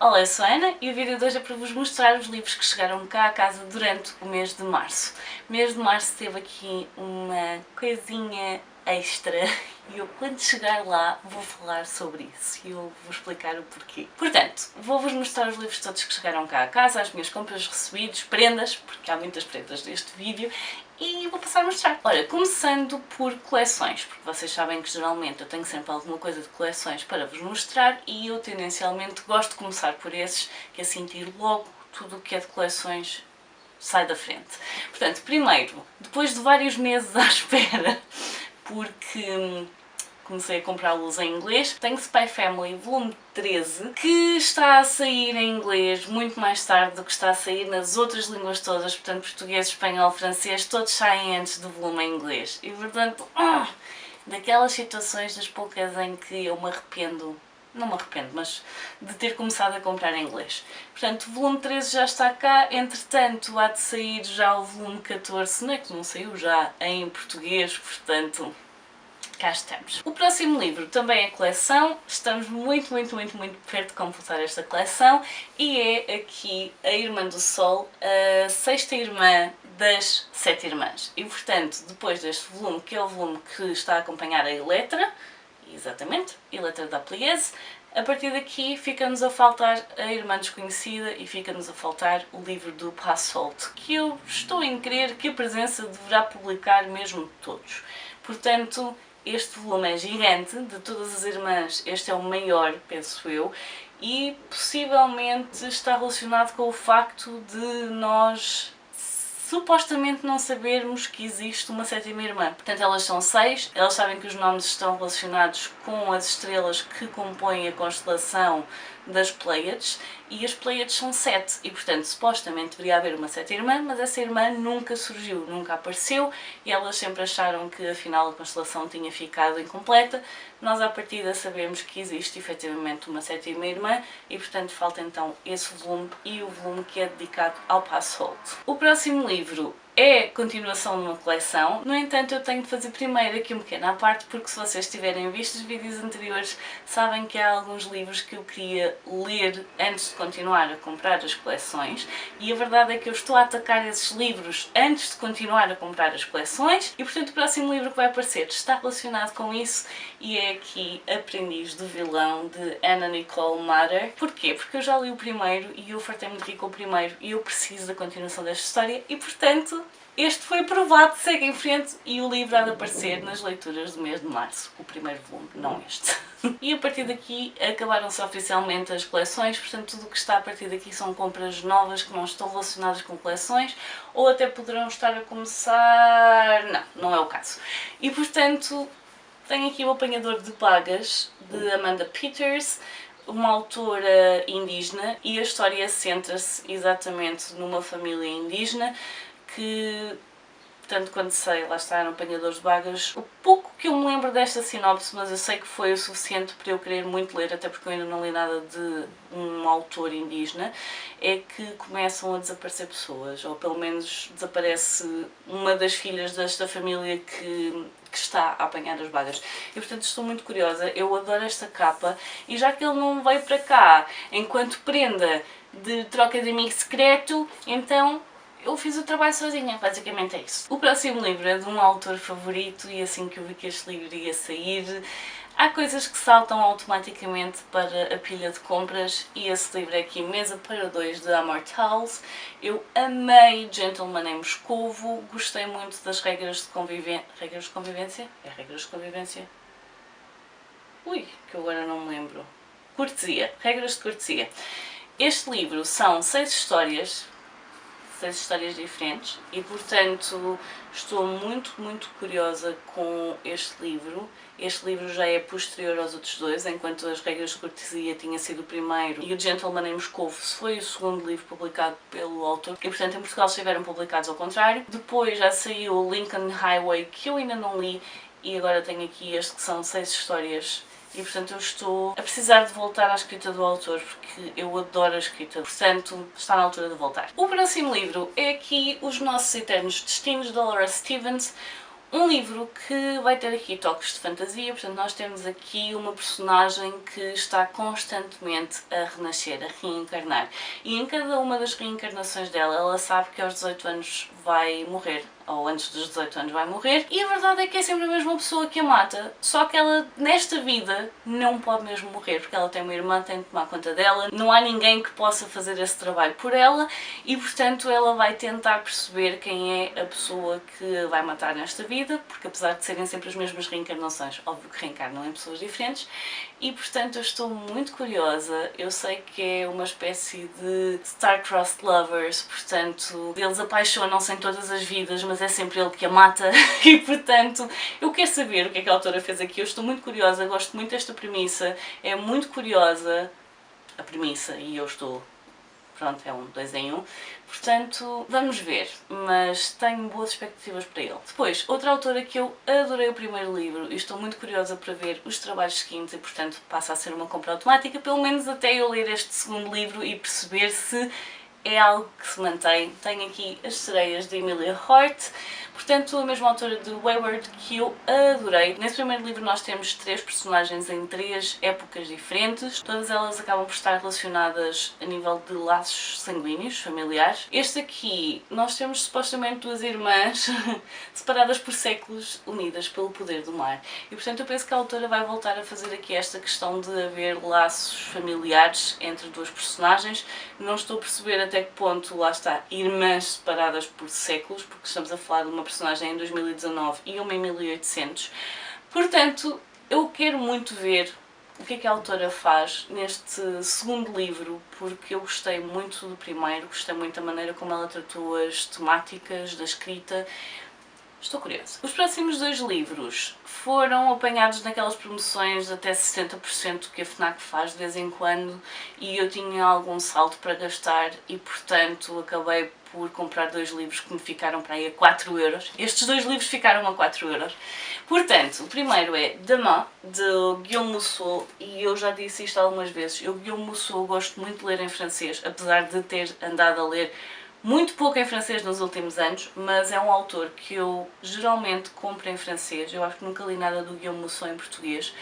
Olá, eu sou a Ana e o vídeo de hoje é para vos mostrar os livros que chegaram cá a casa durante o mês de março. O mês de março teve aqui uma coisinha extra e eu quando chegar lá vou falar sobre isso e eu vou explicar o porquê. Portanto, vou-vos mostrar os livros todos que chegaram cá a casa, as minhas compras, recebidos, prendas, porque há muitas prendas neste vídeo, e vou passar a mostrar. Olha, começando por coleções, porque vocês sabem que geralmente eu tenho sempre alguma coisa de coleções para vos mostrar e eu tendencialmente gosto de começar por esses, que é sentir logo tudo o que é de coleções sai da frente. Portanto, primeiro, depois de vários meses à espera, porque comecei a comprá-los em inglês, tenho Spy Family volume 13, que está a sair em inglês muito mais tarde do que está a sair nas outras línguas todas, portanto português, espanhol, francês, todos saem antes do volume em inglês. E portanto, daquelas situações das poucas em que eu me arrependo, não me arrependo, mas de ter começado a comprar em inglês. Portanto, o volume 13 já está cá, entretanto há de sair já o volume 14, não é que não saiu já em português, portanto cá estamos. O próximo livro também é coleção, estamos muito perto de completar esta coleção e é aqui A Irmã do Sol, a sexta irmã das 7 irmãs. E portanto, depois deste volume, que é o volume que está a acompanhar a Eletra, exatamente, Eletra da Pliese, a partir daqui fica-nos a faltar a Irmã Desconhecida e fica-nos a faltar o livro do Passolt, que eu estou em crer que a presença deverá publicar mesmo todos. Portanto, este volume é gigante, de todas as irmãs este é o maior, penso eu, e possivelmente está relacionado com o facto de nós supostamente não sabermos que existe uma sétima irmã. Portanto, elas são 6, elas sabem que os nomes estão relacionados com as estrelas que compõem a constelação das Pleiades, e as Pleiades são 7, e portanto supostamente deveria haver uma sétima irmã, mas essa irmã nunca surgiu, nunca apareceu, e elas sempre acharam que afinal a constelação tinha ficado incompleta. Nós à partida sabemos que existe efetivamente uma sétima irmã, e portanto falta então esse volume e o volume que é dedicado ao Passolt. O próximo livro é continuação de uma coleção, no entanto eu tenho de fazer primeiro aqui um pequeno à parte, porque se vocês tiverem visto os vídeos anteriores sabem que há alguns livros que eu queria ler antes de continuar a comprar as coleções, e a verdade é que eu estou a atacar esses livros antes de continuar a comprar as coleções, e portanto o próximo livro que vai aparecer está relacionado com isso, e é aqui Aprendiz do Vilão, de Anna Nicole Matter. Porquê? Porque eu já li o primeiro e eu fartei-me de rir com o primeiro e eu preciso da continuação desta história, e portanto este foi aprovado, segue em frente e o livro há de aparecer nas leituras do mês de março, o primeiro volume, não este. E a partir daqui acabaram-se oficialmente as coleções, portanto tudo o que está a partir daqui são compras novas que não estão relacionadas com coleções, ou até poderão estar a começar... não é o caso. E portanto tenho aqui o Apanhador de Bagas, de Amanda Peters, uma autora indígena, e a história centra-se exatamente numa família indígena que, tanto quanto sei, lá está, no Apanhador de Bagas. O pouco que eu me lembro desta sinopse, mas eu sei que foi o suficiente para eu querer muito ler, até porque eu ainda não li nada de um autor indígena, é que começam a desaparecer pessoas, ou pelo menos desaparece uma das filhas desta família que está a apanhar as bagas. E portanto estou muito curiosa, eu adoro esta capa, e já que ele não veio para cá enquanto prenda de troca de amigo secreto, então eu fiz o trabalho sozinha, basicamente é isso. O próximo livro é de um autor favorito, e assim que eu vi que este livro ia sair, há coisas que saltam automaticamente para a pilha de compras, e esse livro é aqui Mesa para Dois, de Amor Towles. Eu amei Gentleman em Moscovo, gostei muito das regras de convivência... Regras de convivência? É regras de convivência? Ui, que eu agora não me lembro. Cortesia, regras de cortesia. Este livro são 6 histórias diferentes, e portanto estou muito curiosa com este livro. Este livro já é posterior aos outros dois, enquanto as regras de cortesia tinha sido o primeiro e o Gentleman em Moscovo foi o segundo livro publicado pelo autor, e portanto em Portugal estiveram publicados ao contrário. Depois já saiu o Lincoln Highway, que eu ainda não li, e agora tenho aqui este que são 6 histórias. E portanto eu estou a precisar de voltar à escrita do autor, porque eu adoro a escrita, portanto está na altura de voltar. O próximo livro é aqui Os Nossos Eternos Destinos, de Laura Stevens, Um livro que vai ter aqui toques de fantasia, portanto nós temos aqui uma personagem que está constantemente a renascer, a reencarnar. E em cada uma das reencarnações dela, ela sabe que aos 18 anos vai morrer, ou antes dos 18 anos vai morrer, e a verdade é que é sempre a mesma pessoa que a mata, só que ela, nesta vida, não pode mesmo morrer, porque ela tem uma irmã, tem de tomar conta dela, não há ninguém que possa fazer esse trabalho por ela, e portanto ela vai tentar perceber quem é a pessoa que vai matar nesta vida, porque apesar de serem sempre as mesmas reencarnações, óbvio que reencarnam em pessoas diferentes, e portanto eu estou muito curiosa. Eu sei que é uma espécie de star-crossed lovers, portanto eles apaixonam-se em todas as vidas, mas é sempre ele que a mata, e portanto eu quero saber o que é que a autora fez aqui. Eu estou muito curiosa, gosto muito desta premissa, é muito curiosa a premissa e eu estou... Pronto, é um 2 em 1, portanto vamos ver, mas tenho boas expectativas para ele. Depois, outra autora que eu adorei o primeiro livro e estou muito curiosa para ver os trabalhos seguintes e portanto passa a ser uma compra automática, pelo menos até eu ler este segundo livro e perceber se é algo que se mantém. Tenho aqui As Sereias de Emilia Hort, portanto a mesma autora de Wayward, que eu adorei. Nesse primeiro livro nós temos 3 personagens em 3 épocas diferentes, todas elas acabam por estar relacionadas a nível de laços sanguíneos, familiares. Este aqui nós temos supostamente 2 irmãs separadas por séculos, unidas pelo poder do mar, e portanto eu penso que a autora vai voltar a fazer aqui esta questão de haver laços familiares entre 2 personagens. Não estou a perceber até que ponto, lá está, irmãs separadas por séculos, porque estamos a falar de uma personagem em 2019 e uma em 1800. Portanto, eu quero muito ver o que é que a autora faz neste segundo livro, porque eu gostei muito do primeiro, gostei muito da maneira como ela tratou as temáticas da escrita. Estou curiosa. Os próximos 2 livros foram apanhados naquelas promoções de até 60% que a FNAC faz de vez em quando e eu tinha algum saldo para gastar e portanto acabei por comprar 2 livros que me ficaram para aí a 4€. Estes 2 livros ficaram a 4€. Portanto, o primeiro é Demain, de Guillaume Musso, e eu já disse isto algumas vezes. Eu, Guillaume Musso, gosto muito de ler em francês, apesar de ter andado a ler muito pouco em francês nos últimos anos, mas é um autor que eu geralmente compro em francês. Eu acho que nunca li nada do Guillaume Musso em português,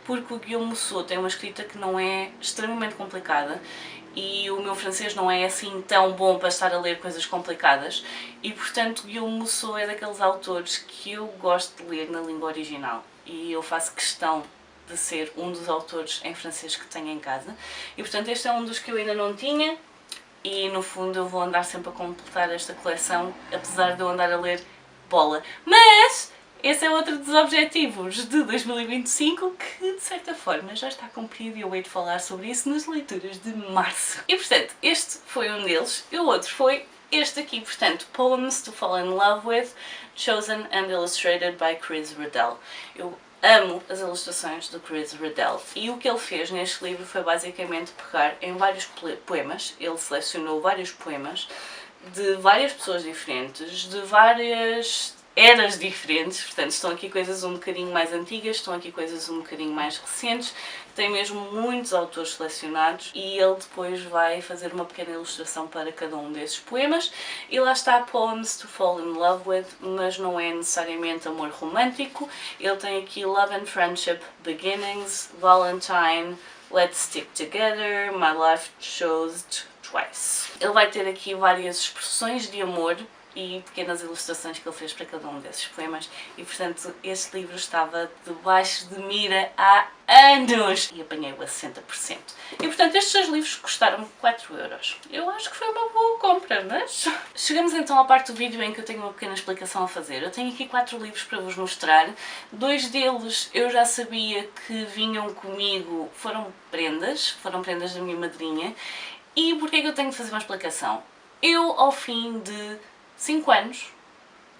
porque o Guillaume Musso tem uma escrita que não é extremamente complicada e o meu francês não é assim tão bom para estar a ler coisas complicadas e portanto o Guillaume Musso é daqueles autores que eu gosto de ler na língua original e eu faço questão de ser um dos autores em francês que tenho em casa e portanto este é um dos que eu ainda não tinha. E no fundo eu vou andar sempre a completar esta coleção, apesar de eu andar a ler bola. Mas esse é outro dos objetivos de 2025 que de certa forma já está cumprido e eu hei de falar sobre isso nas leituras de março. E portanto este foi um deles e o outro foi este aqui, portanto Poems to Fall in Love With, chosen and illustrated by Chris Riddell. Eu amo as ilustrações do Chris Riddell e o que ele fez neste livro foi basicamente pegar em vários poemas, ele selecionou vários poemas de várias pessoas diferentes, de várias eras diferentes, portanto estão aqui coisas um bocadinho mais antigas, estão aqui coisas um bocadinho mais recentes, tem mesmo muitos autores selecionados e ele depois vai fazer uma pequena ilustração para cada um desses poemas e lá está Poems to Fall in Love With, mas não é necessariamente amor romântico, ele tem aqui Love and Friendship, Beginnings, Valentine, Let's Stick Together, My Life Chose Twice. Ele vai ter aqui várias expressões de amor e pequenas ilustrações que ele fez para cada um desses poemas e portanto este livro estava debaixo de mira há anos e apanhei-o a 60%. E portanto estes 2 livros custaram-me 4€. Eu acho que foi uma boa compra, mas... Chegamos então à parte do vídeo em que eu tenho uma pequena explicação a fazer. Eu tenho aqui 4 livros para vos mostrar. 2 deles eu já sabia que vinham comigo, foram prendas da minha madrinha. E porquê é que eu tenho de fazer uma explicação? Eu, ao fim de 5 anos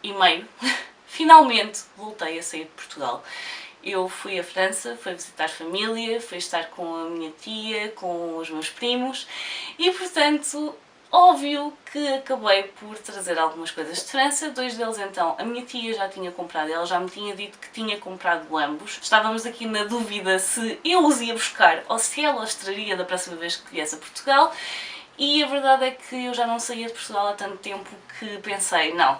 e meio, finalmente voltei a sair de Portugal. Eu fui à França, fui visitar família, fui estar com a minha tia, com os meus primos e, portanto, óbvio que acabei por trazer algumas coisas de França. 2 deles então, a minha tia já tinha comprado, ela já me tinha dito que tinha comprado ambos. Estávamos aqui na dúvida se eu os ia buscar ou se ela os traria da próxima vez que viesse a Portugal. E a verdade é que eu já não saía de Portugal há tanto tempo que pensei, não,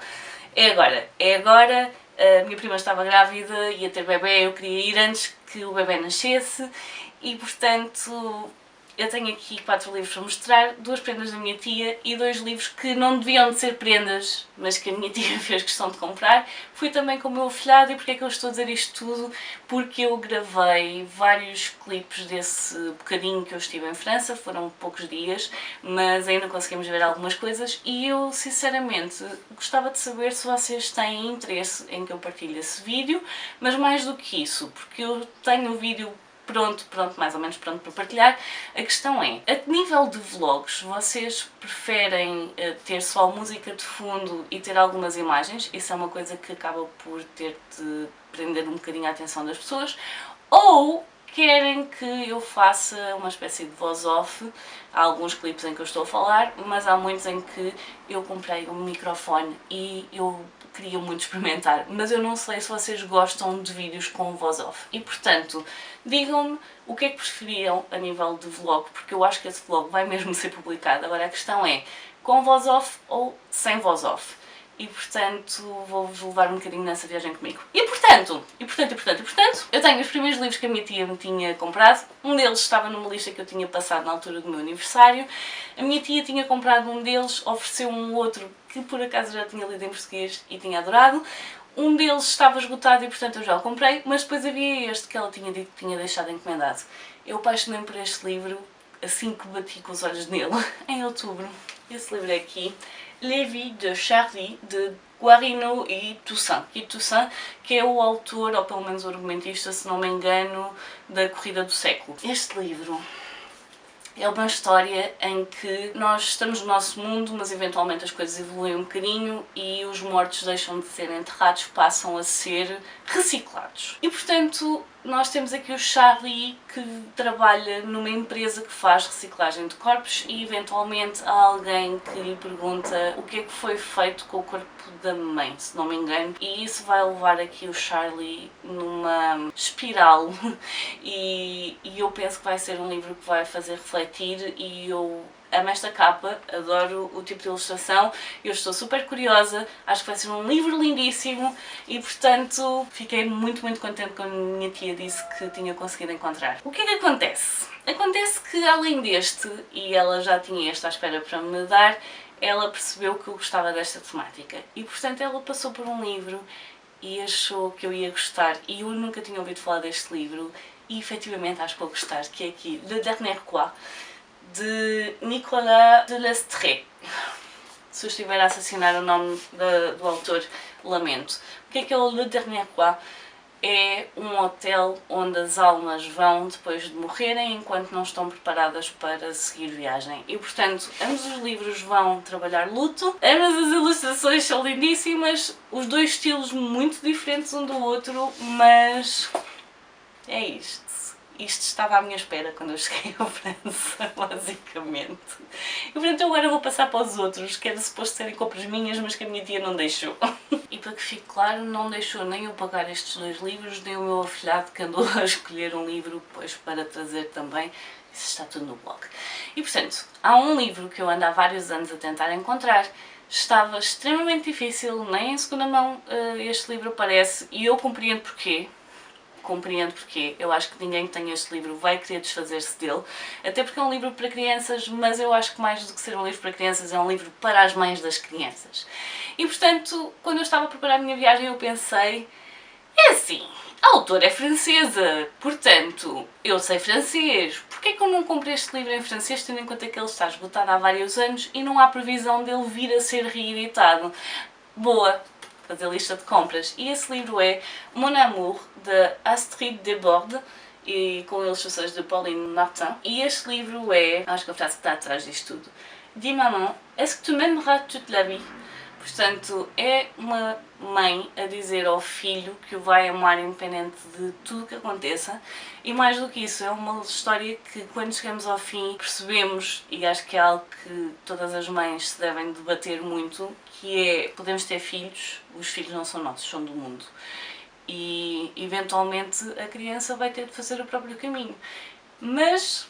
é agora, A minha prima estava grávida, ia ter bebê, eu queria ir antes que o bebê nascesse e, portanto, eu tenho aqui 4 livros para mostrar, 2 prendas da minha tia e 2 livros que não deviam de ser prendas, mas que a minha tia fez questão de comprar. Fui também com o meu afilhado. E porquê é que eu estou a dizer isto tudo? Porque eu gravei vários clipes desse bocadinho que eu estive em França, foram poucos dias, mas ainda conseguimos ver algumas coisas e eu, sinceramente, gostava de saber se vocês têm interesse em que eu partilhe esse vídeo, mas mais do que isso, porque eu tenho o vídeo pronto, mais ou menos pronto para partilhar. A questão é, a nível de vlogs, vocês preferem ter só música de fundo e ter algumas imagens? Isso é uma coisa que acaba por ter de prender um bocadinho a atenção das pessoas, ou querem que eu faça uma espécie de voz off? Há alguns clipes em que eu estou a falar, mas há muitos em que eu comprei um microfone e eu queria muito experimentar, mas eu não sei se vocês gostam de vídeos com voz off. E portanto, digam-me o que é que preferiam a nível de vlog, porque eu acho que esse vlog vai mesmo ser publicado. Agora a questão é, com voz off ou sem voz off? E portanto vou-vos levar um bocadinho nessa viagem comigo. E portanto, eu tenho os primeiros livros que a minha tia me tinha comprado. Um deles estava numa lista que eu tinha passado na altura do meu aniversário. A minha tia tinha comprado um deles, ofereceu um outro que por acaso já tinha lido em português e tinha adorado. Um deles estava esgotado e portanto eu já o comprei, mas depois havia este que ela tinha dito que tinha deixado encomendado. Eu apaixonei-me por este livro assim que bati com os olhos nele, em outubro. Esse livro é aqui, Les Vies de Charlie, de Guarino e Toussaint. E Toussaint, que é o autor, ou pelo menos o argumentista, se não me engano, da Corrida do Século. Este livro é uma história em que nós estamos no nosso mundo, mas eventualmente as coisas evoluem um bocadinho e os mortos deixam de ser enterrados, passam a ser reciclados. E portanto, nós temos aqui o Charlie, que trabalha numa empresa que faz reciclagem de corpos e eventualmente há alguém que lhe pergunta o que é que foi feito com o corpo da mãe, se não me engano, e isso vai levar aqui o Charlie numa espiral e eu penso que vai ser um livro que vai fazer refletir e eu amo esta capa, adoro o tipo de ilustração, eu estou super curiosa, acho que vai ser um livro lindíssimo e portanto fiquei muito contente quando a minha tia disse que tinha conseguido encontrar. O que é que acontece? Acontece que além deste, e ela já tinha este à espera para me dar, ela percebeu que eu gostava desta temática e portanto ela passou por um livro e achou que eu ia gostar e eu nunca tinha ouvido falar deste livro e efetivamente acho que vou gostar, que é aqui Le Dernier Roi, de Nicolas de Lestrée. Se eu estiver a assassinar o nome do autor, lamento. O que é o Le Dernier Roi? É um hotel onde as almas vão depois de morrerem enquanto não estão preparadas para seguir viagem. E portanto, ambos os livros vão trabalhar luto, ambas as ilustrações são lindíssimas, os dois estilos muito diferentes um do outro, mas é isto. Isto estava à minha espera quando eu cheguei à França, basicamente. E portanto agora vou passar para os outros, que era suposto serem compras minhas, mas que a minha tia não deixou. E para que fique claro, não deixou nem eu pagar estes 2 livros, nem o meu afilhado que andou a escolher um livro depois para trazer também. Isso está tudo no blog. E portanto, há um livro que eu ando há vários anos a tentar encontrar. Estava extremamente difícil, nem em segunda mão este livro aparece e eu compreendo porquê. Eu acho que ninguém que tenha este livro vai querer desfazer-se dele, até porque é um livro para crianças, mas eu acho que mais do que ser um livro para crianças é um livro para as mães das crianças. E portanto, quando eu estava a preparar a minha viagem eu pensei, é assim, a autora é francesa, portanto, eu sei francês, porquê é que eu não comprei este livro em francês, tendo em conta que ele está esgotado há vários anos e não há previsão dele vir a ser reeditado? Boa! Fazer lista de compras. E esse livro é Mon Amour, de Astrid Desbordes, e com ilustrações de Pauline Martin. E este livro é, acho que a frase que está atrás disto tudo, Dis maman, est-ce que tu m'aimeras toute la vie? Portanto, é uma mãe a dizer ao filho que o vai amar independente de tudo o que aconteça. E mais do que isso, é uma história que quando chegamos ao fim percebemos, e acho que é algo que todas as mães se devem debater muito, que é, podemos ter filhos, os filhos não são nossos, são do mundo. E eventualmente a criança vai ter de fazer o próprio caminho. Mas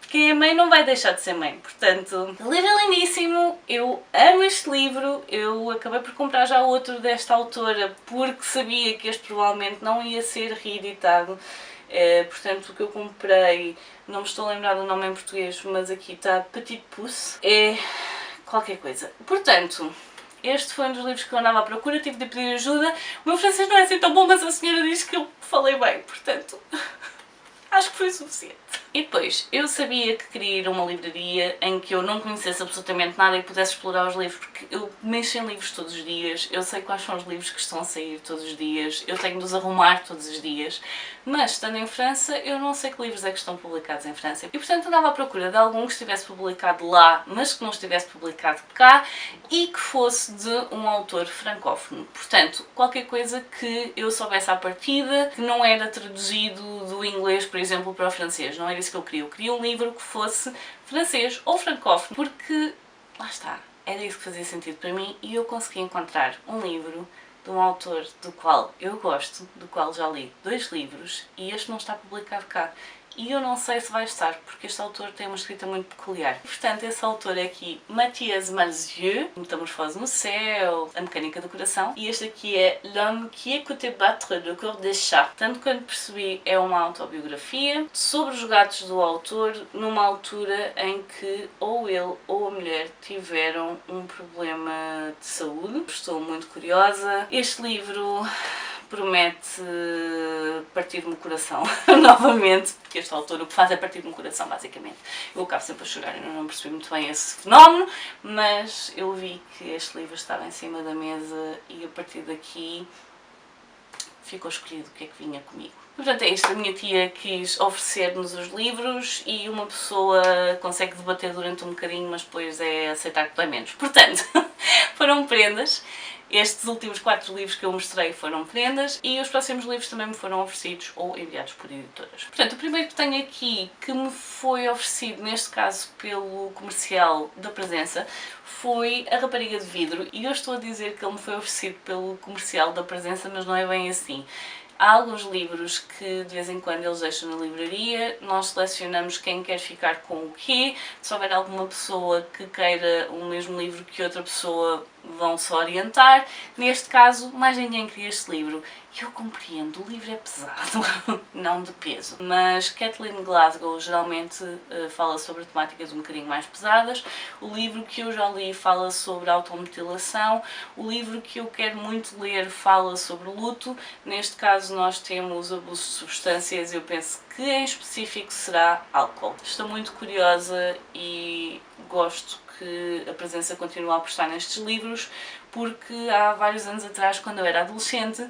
quem é mãe não vai deixar de ser mãe. Portanto, o livro é lindíssimo, eu amo este livro, eu acabei por comprar já outro desta autora porque sabia que este provavelmente não ia ser reeditado. Portanto, o que eu comprei, não me estou a lembrar do nome em português, mas aqui está Petit Pouce, é qualquer coisa. Portanto, este foi um dos livros que eu andava à procura, tive de pedir ajuda. O meu francês não é assim tão bom, mas a senhora diz que eu falei bem, portanto, acho que foi suficiente. E depois, eu sabia que queria ir a uma livraria em que eu não conhecesse absolutamente nada e pudesse explorar os livros, porque eu mexo em livros todos os dias, eu sei quais são os livros que estão a sair todos os dias, eu tenho de os arrumar todos os dias, mas estando em França, eu não sei que livros é que estão publicados em França. E portanto andava à procura de algum que estivesse publicado lá, mas que não estivesse publicado cá e que fosse de um autor francófono. Portanto, qualquer coisa que eu soubesse à partida, que não era traduzido do inglês, por exemplo, para o francês, não era isso que eu queria. Eu queria um livro que fosse francês ou francófono, porque, lá está, era isso que fazia sentido para mim e eu consegui encontrar um livro de um autor do qual eu gosto, do qual já li 2 livros e este não está publicado cá. E eu não sei se vai estar, porque este autor tem uma escrita muito peculiar. Portanto, esse autor é aqui Mathias Malzieu, Metamorfose no Céu, A Mecânica do Coração, e este aqui é L'homme qui écoutait battre le corps des chats. Tanto quanto percebi, é uma autobiografia sobre os gatos do autor, numa altura em que ou ele ou a mulher tiveram um problema de saúde. Estou muito curiosa. Este livro promete partir-me o coração novamente, porque este autor o que faz é partir-me o coração, basicamente. Eu acabo sempre a chorar, eu não percebi muito bem esse fenómeno, mas eu vi que este livro estava em cima da mesa e a partir daqui ficou escolhido o que é que vinha comigo. Portanto, é isto, a minha tia quis oferecer-nos os livros e uma pessoa consegue debater durante um bocadinho, mas depois é aceitar que dói menos. Portanto, foram prendas. Estes últimos 4 livros que eu mostrei foram prendas e os próximos livros também me foram oferecidos ou enviados por editoras. Portanto, o primeiro que tenho aqui, que me foi oferecido, neste caso pelo comercial da Presença, foi A Rapariga de Vidro. E eu estou a dizer que ele me foi oferecido pelo comercial da Presença, mas não é bem assim. Há alguns livros que de vez em quando eles deixam na livraria, nós selecionamos quem quer ficar com o quê, se houver alguma pessoa que queira o mesmo livro que outra pessoa vão se orientar. Neste caso, mais ninguém queria este livro. E eu compreendo, o livro é pesado, não de peso. Mas Kathleen Glasgow geralmente fala sobre temáticas um bocadinho mais pesadas. O livro que eu já li fala sobre automutilação. O livro que eu quero muito ler fala sobre luto. Neste caso nós temos abuso de substâncias e eu penso que em específico será álcool. Estou muito curiosa e gosto que a Presença continua a apostar nestes livros, porque há vários anos atrás, quando eu era adolescente,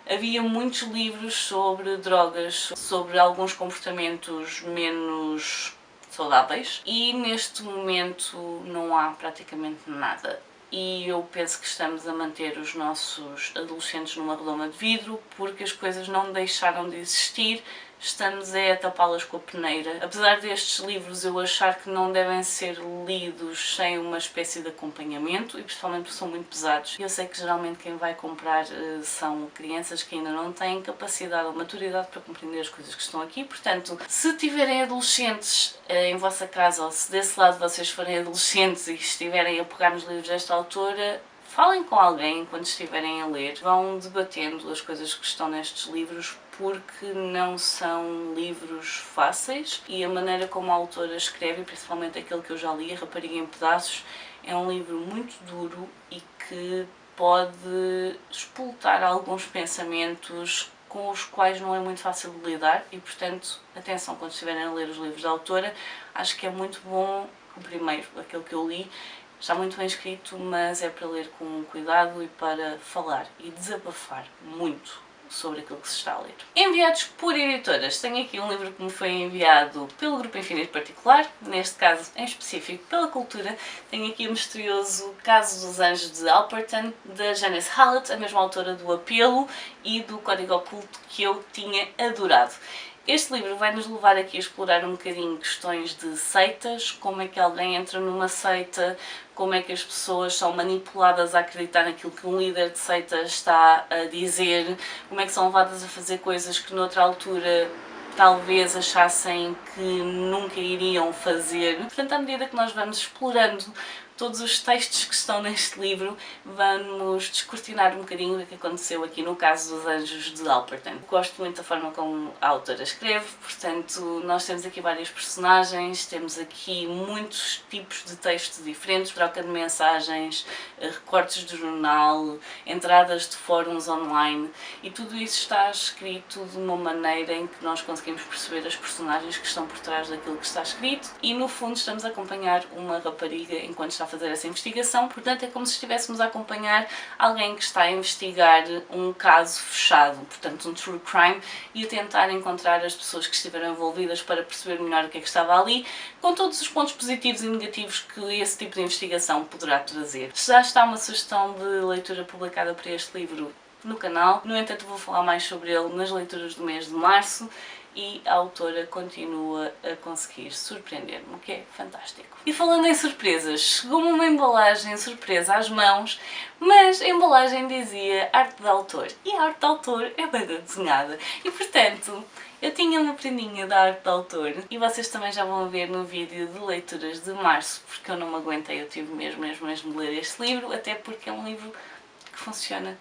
havia muitos livros sobre drogas, sobre alguns comportamentos menos saudáveis e neste momento não há praticamente nada. E eu penso que estamos a manter os nossos adolescentes numa redoma de vidro porque as coisas não deixaram de existir, estamos a tapá-las com a peneira. Apesar destes livros eu achar que não devem ser lidos sem uma espécie de acompanhamento e principalmente porque são muito pesados. Eu sei que geralmente quem vai comprar são crianças que ainda não têm capacidade ou maturidade para compreender as coisas que estão aqui, portanto, se tiverem adolescentes em vossa casa ou se desse lado vocês forem adolescentes e estiverem a pegar nos livros desta autora, falem com alguém enquanto estiverem a ler, vão debatendo as coisas que estão nestes livros porque não são livros fáceis e a maneira como a autora escreve, principalmente aquele que eu já li, A Rapariga em Pedaços, é um livro muito duro e que pode explotar alguns pensamentos com os quais não é muito fácil de lidar e, portanto, atenção quando estiverem a ler os livros da autora, acho que é muito bom, o primeiro, aquele que eu li, está muito bem escrito, mas é para ler com cuidado e para falar e desabafar muito sobre aquilo que se está a ler. Enviados por editoras, tenho aqui um livro que me foi enviado pelo Grupo Infinito Particular, neste caso em específico pela Cultura. Tenho aqui o misterioso Caso dos Anjos de Alperton, da Janice Hallett, a mesma autora do Apelo e do Código Oculto, que eu tinha adorado. Este livro vai nos levar aqui a explorar um bocadinho questões de seitas, como é que alguém entra numa seita, como é que as pessoas são manipuladas a acreditar naquilo que um líder de seita está a dizer, como é que são levadas a fazer coisas que noutra altura talvez achassem que nunca iriam fazer. Portanto, à medida que nós vamos explorando todos os textos que estão neste livro, vamos descortinar um bocadinho o que aconteceu aqui no caso dos Anjos de Alperton. Gosto muito da forma como a autora escreve, portanto nós temos aqui vários personagens, temos aqui muitos tipos de textos diferentes, troca de mensagens, recortes do jornal, entradas de fóruns online, e tudo isso está escrito de uma maneira em que nós conseguimos perceber as personagens que estão por trás daquilo que está escrito, e no fundo estamos a acompanhar uma rapariga enquanto está a fazer essa investigação. Portanto é como se estivéssemos a acompanhar alguém que está a investigar um caso fechado, portanto um true crime, e a tentar encontrar as pessoas que estiveram envolvidas para perceber melhor o que é que estava ali, com todos os pontos positivos e negativos que esse tipo de investigação poderá trazer. Já está uma sugestão de leitura publicada para este livro no canal, no entanto vou falar mais sobre ele nas leituras do mês de março, e a autora continua a conseguir surpreender-me, o que é fantástico. E falando em surpresas, chegou-me uma embalagem surpresa às mãos, mas a embalagem dizia arte de autor, e a arte de autor é bem desenhada, e portanto eu tinha uma prendinha da arte de autor, e vocês também já vão ver no vídeo de leituras de março, porque eu não me aguentei, eu tive mesmo de ler este livro, até porque é um livro que funciona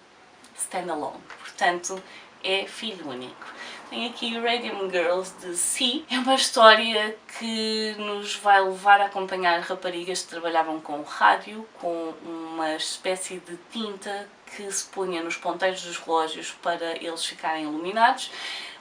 standalone, portanto é filho único. Tem aqui Radium Girls de Si. É uma história que nos vai levar a acompanhar raparigas que trabalhavam com rádio, com uma espécie de tinta que se punha nos ponteiros dos relógios para eles ficarem iluminados.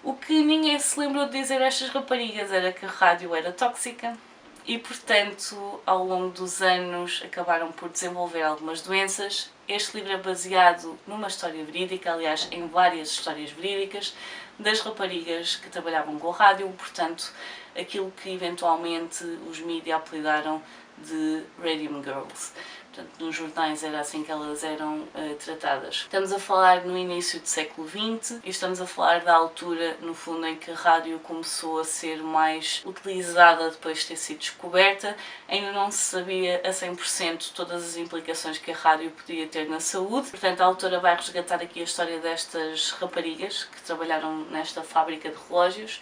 O que ninguém se lembrou de dizer a estas raparigas era que a rádio era tóxica e, portanto, ao longo dos anos acabaram por desenvolver algumas doenças. Este livro é baseado numa história verídica, aliás, em várias histórias verídicas, das raparigas que trabalhavam com rádio, portanto, aquilo que eventualmente os mídia apelidaram de Radium Girls. Portanto, nos jornais era assim que elas eram tratadas. Estamos a falar no início do século XX e estamos a falar da altura, no fundo, em que a rádio começou a ser mais utilizada depois de ter sido descoberta. Ainda não se sabia a 100% todas as implicações que a rádio podia ter na saúde. Portanto, a autora vai resgatar aqui a história destas raparigas que trabalharam nesta fábrica de relógios,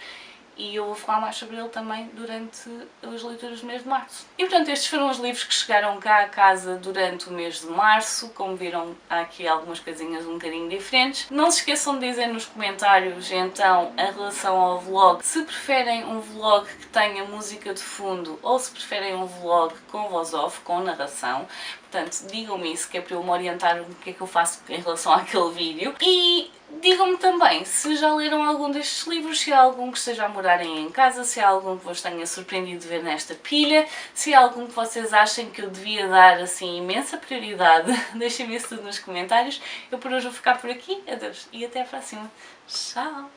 e eu vou falar mais sobre ele também durante as leituras do mês de março. E portanto estes foram os livros que chegaram cá a casa durante o mês de março. Como viram, há aqui algumas coisinhas um bocadinho diferentes. Não se esqueçam de dizer nos comentários então em relação ao vlog se preferem um vlog que tenha música de fundo ou se preferem um vlog com voz off, com narração. Portanto, digam-me isso, que é para eu me orientar o que é que eu faço em relação àquele vídeo. E digam-me também se já leram algum destes livros, se há algum que esteja a morarem em casa, se há algum que vos tenha surpreendido de ver nesta pilha, se há algum que vocês achem que eu devia dar assim imensa prioridade. Deixem-me isso tudo nos comentários. Eu por hoje vou ficar por aqui. Adeus e até à próxima. Tchau!